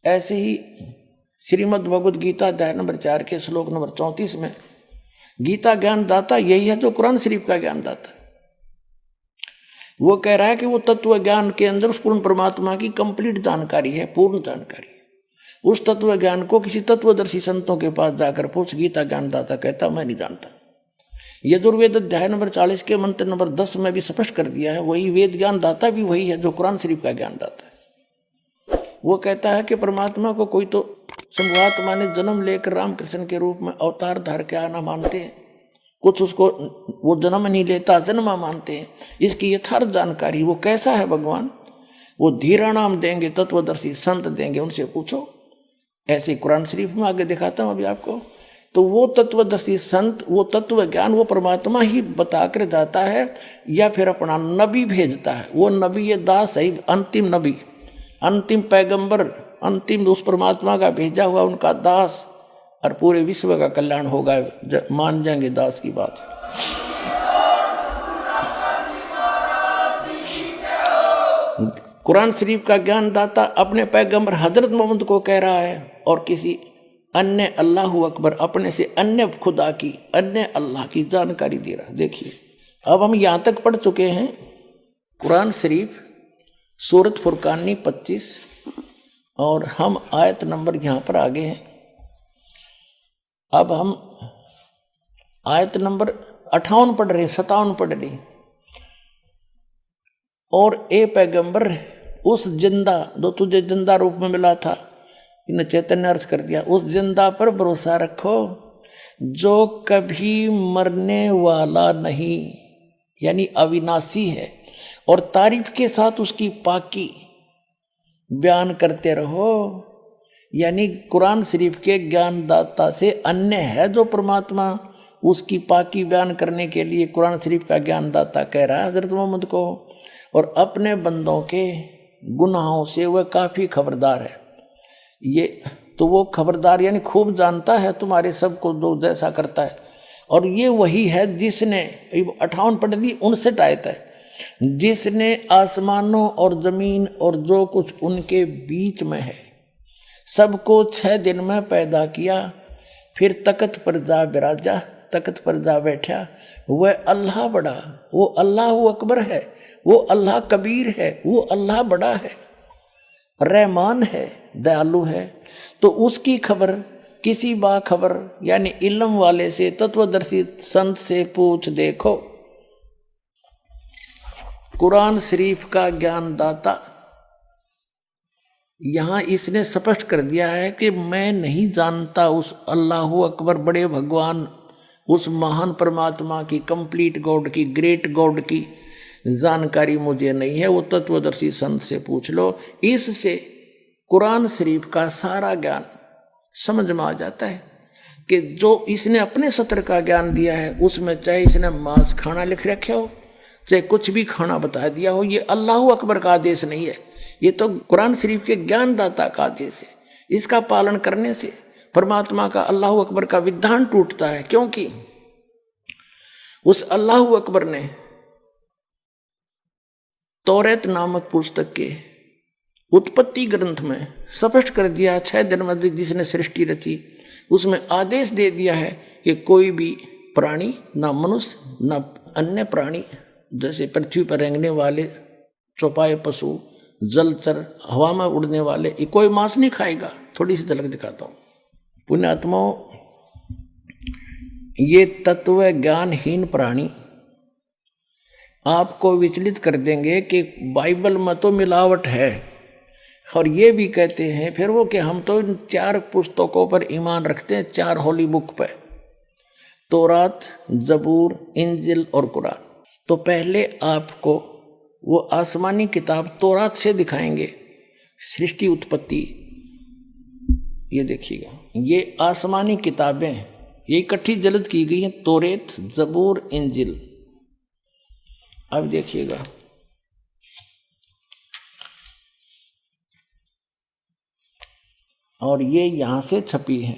ऐसे ही श्रीमद् भगवद गीता अध्याय नंबर 4 के श्लोक नंबर 34 में गीता ज्ञान दाता यही है जो कुरान शरीफ का ज्ञान दाता है। वो कह रहा है कि वो तत्व ज्ञान के अंदर उस पूर्ण परमात्मा की कंप्लीट जानकारी है, पूर्ण जानकारी है। उस तत्व ज्ञान को किसी तत्वदर्शी संतों के पास जाकर पूछ, गीता ज्ञान दाता कहता मैं नहीं जानता। यजुर्वेद अध्याय नंबर 40 के मंत्र नंबर 10 में भी स्पष्ट कर दिया है, वही वेद ज्ञान दाता भी वही है जो कुरान शरीफ का ज्ञान दाता है। वो कहता है कि परमात्मा को कोई तो शंभुआत्मा ने जन्म लेकर रामकृष्ण के रूप में अवतार धार के आना मानते हैं, कुछ उसको वो जन्म नहीं लेता जन्मा मानते हैं। इसकी यथार्थ जानकारी वो कैसा है भगवान, वो धीरा नाम देंगे, तत्वदर्शी संत देंगे, उनसे पूछो। ऐसे कुरान शरीफ में आगे दिखाता हूं अभी आपको। तो वो तत्वदर्शी संत, वो तत्व ज्ञान वो परमात्मा ही बता कर जाता है या फिर अपना नबी भेजता है। वो नबी ये दास है, अंतिम नबी, अंतिम पैगंबर, अंतिम उस परमात्मा का भेजा हुआ उनका दास, और पूरे विश्व का कल्याण होगा, मान जाएंगे दास की बात। कुरान शरीफ का ज्ञान दाता अपने पैगंबर हजरत मोहम्मद को कह रहा है और किसी अन्य अल्लाह अकबर अपने से अन्य खुदा की, अन्य अल्लाह की जानकारी दे रहा है। देखिए अब हम यहां तक पढ़ चुके हैं कुरान शरीफ सूरत फुरकानी 25 और हम आयत नंबर यहां पर आगे हैं। अब हम आयत नंबर 58 पढ़ रहे, 57 पढ़ रहे। और ए पैगंबर उस जिंदा जो तुझे जिंदा रूप में मिला था, इन्हें चैतन्य अर्थ कर दिया, उस जिंदा पर भरोसा रखो जो कभी मरने वाला नहीं, यानी अविनाशी है, और तारीफ के साथ उसकी पाकी बयान करते रहो। यानी कुरान शरीफ के ज्ञानदाता से अन्य है जो परमात्मा, उसकी पाकी बयान करने के लिए कुरान शरीफ का ज्ञानदाता कह रहा है हजरत मोहम्मद को। और अपने बंदों के गुनाहों से वह काफ़ी खबरदार है। ये तो वो खबरदार यानी खूब जानता है तुम्हारे सब को जो जैसा करता है। और ये वही है जिसने 58 पढ़ दी, 59 आयत है, जिसने आसमानों और जमीन और जो कुछ उनके बीच में है सबको 6 दिन में पैदा किया, फिर तख्त पर जा बिराजा, तख्त पर जा बैठा। वह अल्लाह बड़ा, वो अल्लाह अकबर है, वो अल्लाह कबीर है, वो अल्लाह बड़ा है, रहमान है, दयालु है। तो उसकी खबर किसी बाखबर यानी इल्म वाले से, तत्वदर्शी संत से पूछ देखो। कुरान शरीफ का ज्ञानदाता यहां इसने स्पष्ट कर दिया है कि मैं नहीं जानता उस अल्लाह अकबर बड़े भगवान, उस महान परमात्मा की, कंप्लीट गॉड की, ग्रेट गॉड की जानकारी मुझे नहीं है, वो तत्वदर्शी संत से पूछ लो। इससे कुरान शरीफ का सारा ज्ञान समझ में आ जाता है कि जो इसने अपने सत्र का ज्ञान दिया है उसमें चाहे इसने मांस खाना लिख रखा हो, चाहे कुछ भी खाना बता दिया हो, ये अल्लाह अकबर का आदेश नहीं है, ये तो कुरान शरीफ के ज्ञानदाता का आदेश है। इसका पालन करने से परमात्मा का, अल्लाह अकबर का विधान टूटता है, क्योंकि उस अल्लाह अकबर ने तौरेत नामक पुस्तक के उत्पत्ति ग्रंथ में स्पष्ट कर दिया, 6 दिन में जिसने सृष्टि रची उसमें आदेश दे दिया है कि कोई भी प्राणी, ना मनुष्य ना अन्य प्राणी, जैसे पृथ्वी पर रेंगने वाले चौपाए पशु, जलचर, हवा में उड़ने वाले, ये कोई मांस नहीं खाएगा। थोड़ी सी झलक दिखाता हूं। पुण्यात्माओं, ये तत्व ज्ञानहीन प्राणी आपको विचलित कर देंगे कि बाइबल में तो मिलावट है, और ये भी कहते हैं फिर वो कि हम तो इन 4 पुस्तकों पर ईमान रखते हैं, 4 होली बुक पर, तौरात, जबूर, इंजिल और कुरान। तो पहले आपको वो आसमानी किताब तौरात से दिखाएंगे सृष्टि उत्पत्ति। ये देखिएगा, ये आसमानी किताबें ये इकट्ठी जल्द की गई हैं, तौरेत, जबूर, इंजिल। अब देखिएगा, और ये यहां से छपी है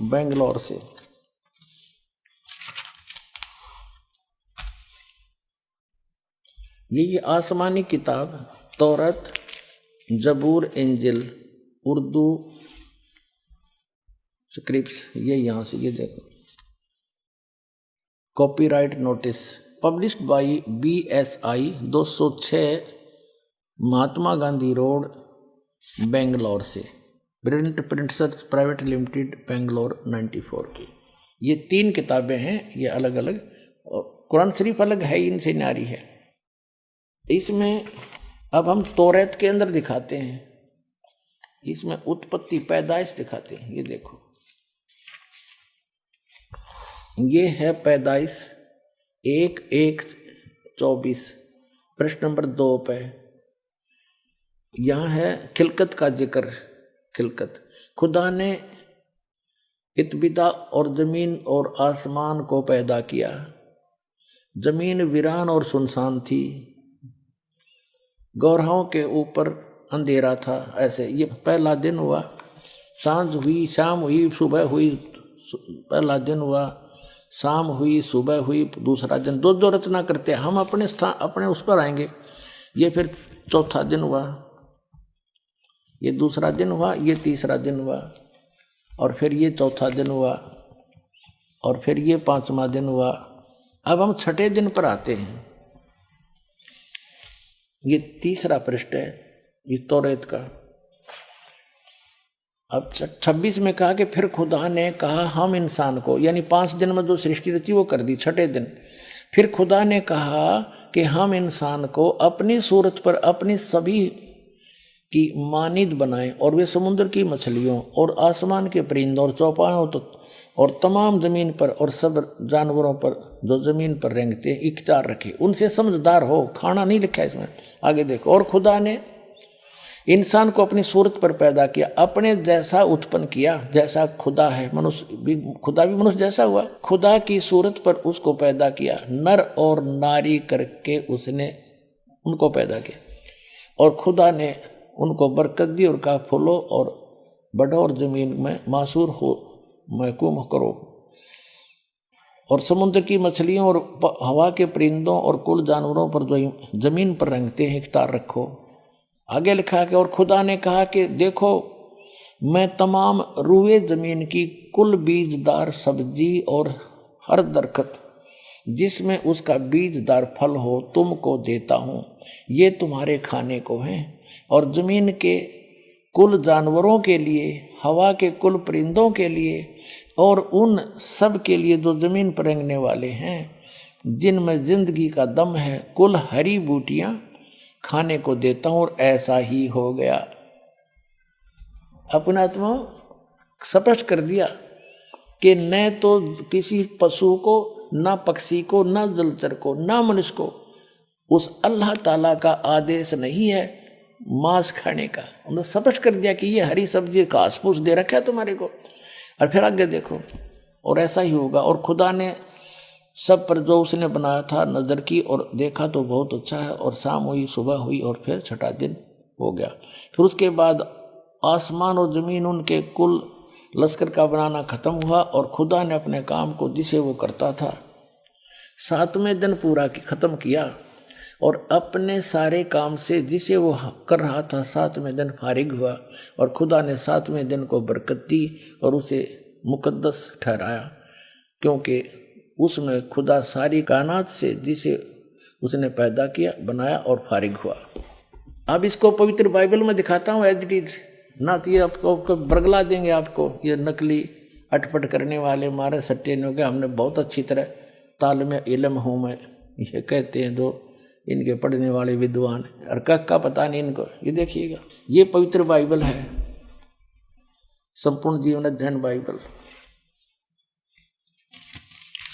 बेंगलोर से। ये आसमानी किताब तौरात, जबूर एंजल उर्दू स्क्रिप्ट्स, ये यहाँ से ये देखो, copyright notice published by BSI 206 Mahatma Gandhi road Bangalore से, प्रिंटर्स प्राइवेट लिमिटेड बेंगलोर 94 की। ये 3 किताबें हैं, ये अलग अलग, और कुरान शरीफ अलग है, इनसे न्यारी है। इसमें अब हम तौरात के अंदर दिखाते हैं, इसमें उत्पत्ति पैदाइश दिखाते हैं। ये देखो, ये है पैदाइश 1:1:24 प्रश्न नंबर 2 पे। यहाँ है खिलकत का जिक्र। खिलकत, खुदा ने इत्बिदा और जमीन और आसमान को पैदा किया। जमीन वीरान और सुनसान थी, गौरवों के ऊपर अंधेरा था। ऐसे ये पहला दिन हुआ, सांझ हुई, शाम हुई, सुबह हुई। पहला दिन हुआ, शाम हुई, सुबह हुई, दूसरा दिन। दो रचना करते हैं हम, अपने स्थान अपने उस पर आएंगे। ये फिर चौथा दिन हुआ, ये दूसरा दिन हुआ, ये तीसरा दिन हुआ, और फिर ये चौथा दिन हुआ, और फिर ये 5वां दिन हुआ। अब हम छठे दिन पर आते हैं। ये तीसरा पृष्ठ है, ये तौरात का। अब 26 में कहा कि फिर खुदा ने कहा हम इंसान को, यानी 5 दिन में जो सृष्टि रची वो कर दी। छठे दिन फिर खुदा ने कहा कि हम इंसान को अपनी सूरत पर अपनी सभी की मानिद बनाएं, और वे समुद्र की मछलियों और आसमान के परिंदों और चौपायों और तमाम जमीन पर और सब जानवरों पर जो जमीन पर रेंगते इख्तियार रखे, उनसे समझदार हो। खाना नहीं लिखा है इसमें, आगे देखो। और खुदा ने इंसान को अपनी सूरत पर पैदा किया, अपने जैसा उत्पन्न किया, जैसा खुदा है। मनुष्य भी, खुदा भी मनुष्य जैसा हुआ। खुदा की सूरत पर उसको पैदा किया, नर और नारी करके उसने उनको पैदा किया। और खुदा ने उनको बरकत दी और कहा फूलो और बढ़ो और जमीन में मासूर हो, महकूम करो, और समुद्र की मछलियों और हवा के परिंदों और कुल जानवरों पर जो जमीन पर रेंगते हैं इख्तियार रखो। आगे लिखा है कि और खुदा ने कहा कि देखो मैं तमाम रुए जमीन की कुल बीजदार सब्जी और हर दरख्त जिसमें उसका बीजदार फल हो तुमको देता हूँ, ये तुम्हारे खाने को हैं। और जमीन के कुल जानवरों के लिए, हवा के कुल परिंदों के लिए, और उन सब के लिए जो जमीन पर रेंगने वाले हैं, जिनमें जिंदगी का दम है, कुल हरी बूटियां खाने को देता हूं। और ऐसा ही हो गया। अपने आत्मा स्पष्ट कर दिया कि न तो किसी पशु को, ना पक्षी को, ना जलचर को, ना मनुष्य को उस अल्लाह ताला का आदेश नहीं है मांस खाने का। उन्होंने स्पष्ट कर दिया कि ये हरी सब्जी घास फूस दे रखा है तुम्हारे को। और फिर आगे देखो, और ऐसा ही होगा। और खुदा ने सब पर जो उसने बनाया था नजर की और देखा तो बहुत अच्छा है। और शाम हुई, सुबह हुई, और फिर छठा दिन हो गया। फिर उसके बाद आसमान और जमीन उनके कुल लश्कर का बनाना खत्म हुआ। और खुदा ने अपने काम को जिसे वो करता था 7वें दिन पूरा खत्म किया, और अपने सारे काम से जिसे वो कर रहा था 7वें दिन फारिग हुआ। और खुदा ने 7वें दिन को बरकत दी और उसे मुकद्दस ठहराया, क्योंकि उसमें खुदा सारी कायनात से जिसे उसने पैदा किया, बनाया और फारिग हुआ। अब इसको पवित्र बाइबल में दिखाता हूँ एज इट इज, ना तो ये आपको बरगला देंगे आपको, ये नकली अटपट करने वाले मारे सट्टे ने हो गए। हमने बहुत अच्छी तरह तालमे इल्म हूँ मैं, ये कहते हैं जो इनके पढ़ने वाले विद्वान, और का पता नहीं इनको। ये देखिएगा, ये पवित्र बाइबल है, संपूर्ण जीवन अध्ययन बाइबल।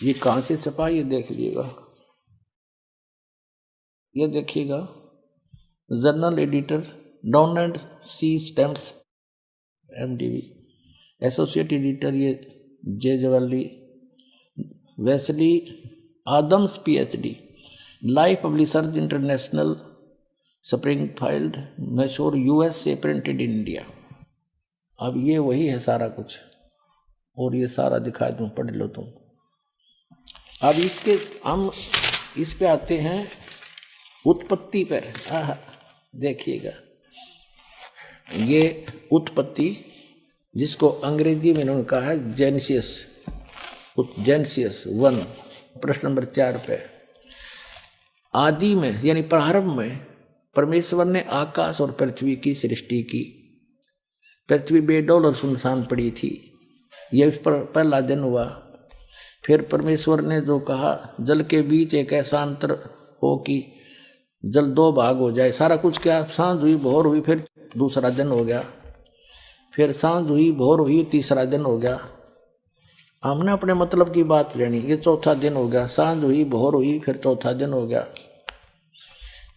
ये कहाँ से छपा ये देख लीजिएगा, ये देखिएगा, journal editor down and C stamps MDV, associate editor ये J Jawali, Wesley Adams PhD, life publishers international, Springfield, Mysore USA, printed in India. अब ये वही है सारा कुछ, और ये सारा दिखा दूँ, पढ़ लो तुम। अब इसके हम इस पे आते हैं उत्पत्ति पर। देखिएगा, ये उत्पत्ति, जिसको अंग्रेजी में इन्होंने कहा है जेनेसिस 1, प्रश्न नंबर 4 पे। आदि में यानी प्रारंभ में परमेश्वर ने आकाश और पृथ्वी की सृष्टि की। पृथ्वी बेडौल और सुनसान पड़ी थी, यह इस पर पहला दिन हुआ। फिर परमेश्वर ने जो कहा, जल के बीच एक ऐसा अंतर हो कि जल 2 भाग हो जाए। सारा कुछ क्या, सांझ हुई भोर हुई, फिर दूसरा दिन हो गया। फिर सांझ हुई भोर हुई, तीसरा दिन हो गया। हमने अपने मतलब की बात लेनी, ये चौथा दिन हो गया। सांझ हुई भोर हुई, फिर चौथा दिन हो गया।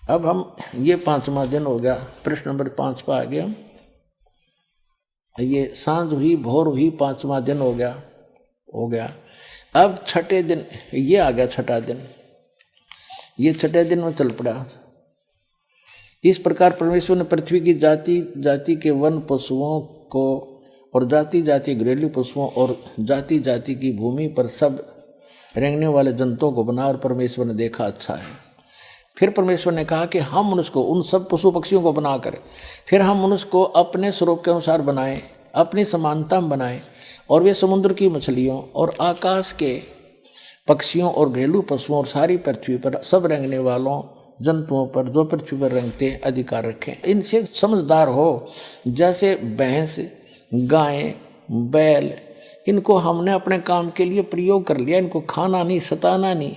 अब हम ये 5वां दिन हो गया। प्रश्न नंबर 5 पर आ गए हम। ये सांझ हुई भोर हुई, 5वां दिन हो गया। अब छठे दिन ये आ गया, छठा दिन। ये छठे दिन में चल पड़ा। इस प्रकार परमेश्वर ने पृथ्वी की जाति जाति के वन पशुओं को और जाति जाति घरेलू पशुओं और जाति जाति की भूमि पर सब रेंगने वाले जंतुओं को बना, और परमेश्वर ने देखा अच्छा है। फिर परमेश्वर ने कहा कि हम मनुष्य को, उन सब पशु पक्षियों को बनाकर, फिर हम मनुष्य को अपने स्वरूप के अनुसार बनाएं, अपनी समानता में बनाएं, और वे समुद्र की मछलियों और आकाश के पक्षियों और घरेलू पशुओं और सारी पृथ्वी पर सब रेंगने वालों जंतुओं पर जो पृथ्वी पर रेंगते अधिकार रखें। इनसे समझदार हो, जैसे भैंस, गाय, बैल, इनको हमने अपने काम के लिए प्रयोग कर लिया। इनको खाना नहीं, सताना नहीं।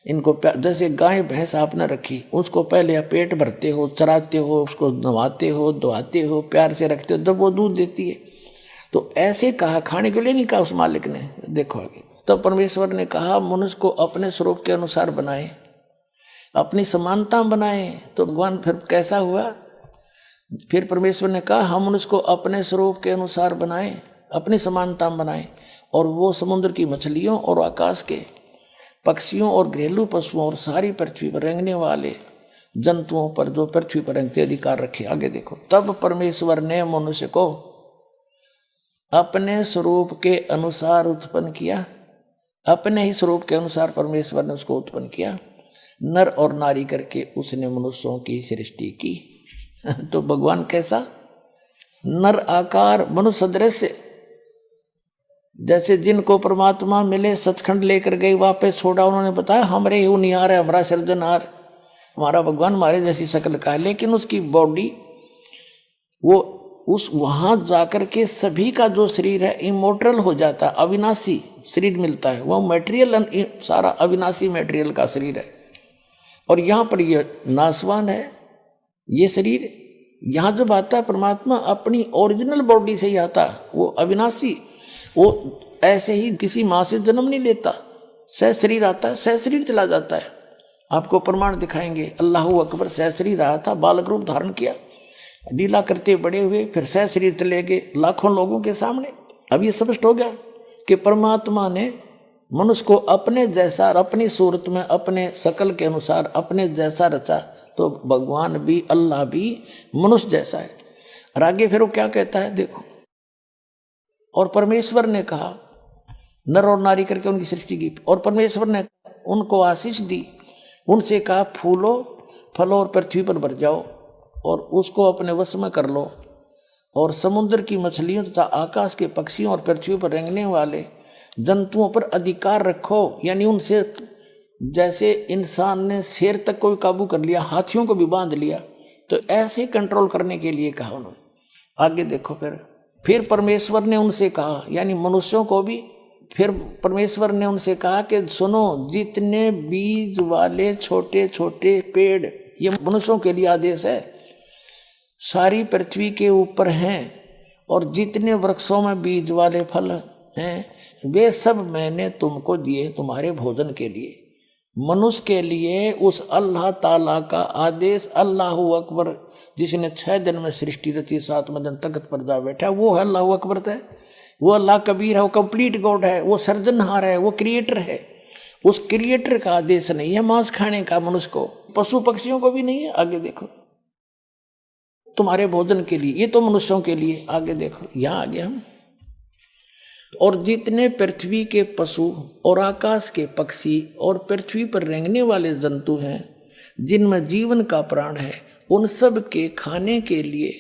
इनको जैसे गाय भैंस आपने रखी, उसको पहले आप पेट भरते हो, चराते हो, उसको नहवाते हो, धोआते हो, प्यार से रखते हो, जब वो दूध देती है। तो ऐसे कहा, खाने के लिए नहीं कहा उस मालिक ने। देखो आगे, तब परमेश्वर ने कहा मनुष्य को अपने स्वरूप के अनुसार बनाए, अपनी समानता बनाए। तो भगवान फिर कैसा हुआ? फिर परमेश्वर ने कहा हम मनुष्य को अपने स्वरूप के अनुसार बनाए, अपनी समानता बनाए, और वो समुद्र की मछलियों और आकाश के पक्षियों और घरेलू पशुओं और सारी पृथ्वी पर रेंगने वाले जंतुओं पर जो पृथ्वी पर रेंगते अधिकार रखे। आगे देखो, तब परमेश्वर ने मनुष्य को अपने स्वरूप के अनुसार उत्पन्न किया। अपने ही स्वरूप के अनुसार परमेश्वर ने उसको उत्पन्न किया, नर और नारी करके उसने मनुष्यों की सृष्टि की। तो भगवान कैसा? नर आकार, मनुष्य सदृश। जैसे जिनको परमात्मा मिले, सचखंड लेकर गए, वापस छोड़ा, उन्होंने बताया हमरे ही निहार है, हमारा सृजनहार, हमारा भगवान हमारे जैसी शक्ल का है। लेकिन उसकी बॉडी, वो उस वहां जाकर के सभी का जो शरीर है इमोर्टल हो जाता है, अविनाशी शरीर मिलता है। वो मटेरियल सारा अविनाशी मटेरियल का शरीर है, और यहाँ पर ये नाशवान है ये शरीर। यहाँ जब आता है परमात्मा अपनी ओरिजिनल बॉडी से ही आता है, वो अविनाशी। वो ऐसे ही किसी माँ से जन्म नहीं लेता, सह शरीर आता है, सह शरीर चला जाता है। आपको प्रमाण दिखाएंगे। अल्लाह अकबर सह शरीर आया था, बालक रूप धारण किया, लीला करते बड़े हुए, फिर सह शरीर चले गए लाखों लोगों के सामने। अब ये स्पष्ट हो गया कि परमात्मा ने मनुष्य को अपने जैसा, अपनी सूरत में, अपने शकल के अनुसार अपने जैसा रचा। तो भगवान भी, अल्लाह भी मनुष्य जैसा है। और आगे फिर वो क्या कहता है देखो, और परमेश्वर ने कहा नर और नारी करके उनकी सृष्टि की, और परमेश्वर ने उनको आशीष दी, उनसे कहा फूलो फलो और पृथ्वी पर भर जाओ और उसको अपने वश में कर लो, और समुद्र की मछलियों तथा आकाश के पक्षियों और पृथ्वी पर रेंगने वाले जंतुओं पर अधिकार रखो। यानी उनसे, जैसे इंसान ने शेर तक को भी काबू कर लिया, हाथियों को भी बांध लिया, तो ऐसे कंट्रोल करने के लिए कहा उन्होंने। आगे देखो, फिर परमेश्वर ने उनसे कहा, यानी मनुष्यों को भी, फिर परमेश्वर ने उनसे कहा कि सुनो, जितने बीज वाले छोटे छोटे पेड़, ये मनुष्यों के लिए आदेश है, सारी पृथ्वी के ऊपर हैं, और जितने वृक्षों में बीज वाले फल हैं, वे सब मैंने तुमको दिए तुम्हारे भोजन के लिए। मनुष्य के लिए उस अल्लाह ताला का आदेश, अल्लाह अकबर, जिसने 6 दिन में सृष्टि रची, 7वें दिन तख्त पर जा बैठा, वो है अल्लाह अकबर है। वो अल्लाह कबीर है, वो कंप्लीट गॉड है, वो सर्जनहार है, वो क्रिएटर है। उस क्रिएटर का आदेश नहीं है मांस खाने का मनुष्य को, पशु पक्षियों को भी नहीं है। आगे देखो, तुम्हारे भोजन के लिए, ये तो मनुष्यों के लिए। आगे देखो, यहाँ आगे हम, और जितने पृथ्वी के पशु और आकाश के पक्षी और पृथ्वी पर रेंगने वाले जंतु हैं, जिनमें जीवन का प्राण है, उन सब के खाने के लिए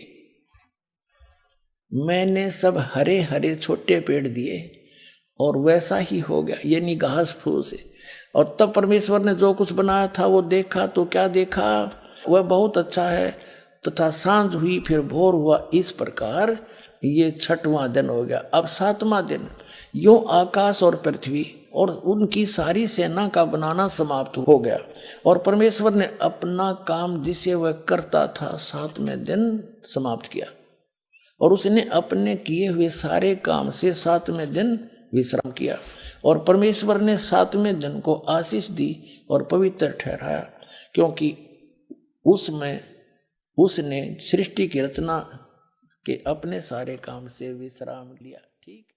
मैंने सब हरे हरे छोटे पेड़ दिए और वैसा ही हो गया, यानी घास फूस है। और तब परमेश्वर ने जो कुछ बनाया था वो देखा तो क्या देखा, वह बहुत अच्छा है। तथा सांझ हुई फिर भोर हुआ, इस प्रकार ये 6वां दिन हो गया। अब 7वां दिन यूं आकाश और पृथ्वी और उनकी सारी सेना का बनाना समाप्त हो गया। और परमेश्वर ने अपना काम जिसे वह करता था 7वें दिन समाप्त किया। और उसने अपने किए हुए सारे काम से 7वें दिन विश्राम किया। और परमेश्वर ने 7वें दिन को आशीष दी और पवित्र ठहराया, क्योंकि उसमें उसने सृष्टि की रचना के अपने सारे काम से विश्राम लिया। ठीक।